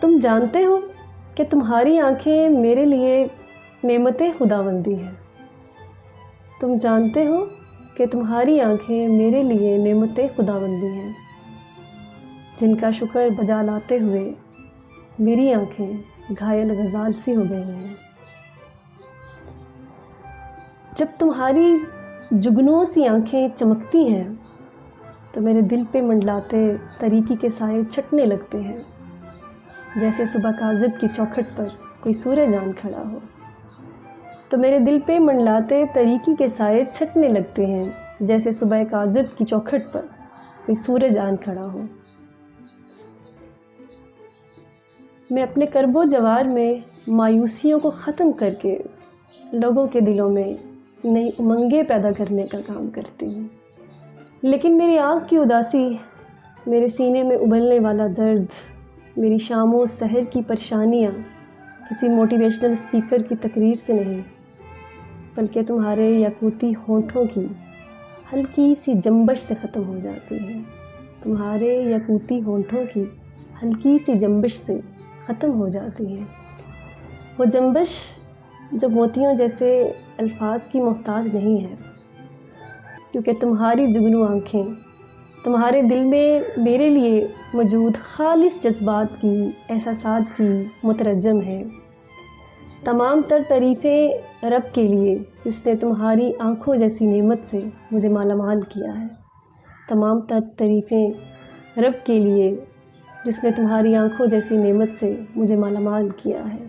تم جانتے ہو کہ تمہاری آنکھیں میرے لیے نعمت خداوندی ہیں۔ تم جانتے ہو کہ تمہاری آنکھیں میرے لیے نعمت خداوندی ہیں، جن کا شکر بجا لاتے ہوئے میری آنکھیں گھائل غزال سی ہو گئی ہیں۔ جب تمہاری جگنوں سی آنکھیں چمکتی ہیں تو میرے دل پہ منڈلاتے تاریکی کے سائے چھٹنے لگتے ہیں، جیسے صبح کاذب کی چوکھٹ پر کوئی سورج آن کھڑا ہو۔ تو میرے دل پہ منڈلاتے تاریکی کے سائے چھٹنے لگتے ہیں، جیسے صبح کاذب کی چوکھٹ پر کوئی سورج آن کھڑا ہو۔ میں اپنے کرب و جوار میں مایوسیوں کو ختم کر کے لوگوں کے دلوں میں نئی امنگیں پیدا کرنے کا کام کرتی ہوں، لیکن میری آنکھ کی اداسی، میرے سینے میں ابلنے والا درد، میری شام و سحر کی پریشانیاں کسی موٹیویشنل اسپیکر کی تقریر سے نہیں، بلکہ تمہارے یاقوتی ہونٹوں کی ہلکی سی جنبش سے ختم ہو جاتی ہیں۔ تمہارے یاقوتی ہونٹوں کی ہلکی سی جنبش سے ختم ہو جاتی ہیں، وہ جنبش جو موتیوں جیسے الفاظ کی محتاج نہیں ہے، کیونکہ تمہاری جگنو آنکھیں تمہارے دل میں میرے لیے موجود خالص جذبات کی، احساسات کی مترجم ہے۔ تمام تر تعریفیں رب کے لیے جس نے تمہاری آنکھوں جیسی نعمت سے مجھے مالا مال کیا ہے۔ تمام تر تعریفیں رب کے لیے جس نے تمہاری آنکھوں جیسی نعمت سے مجھے مالا مال کیا ہے۔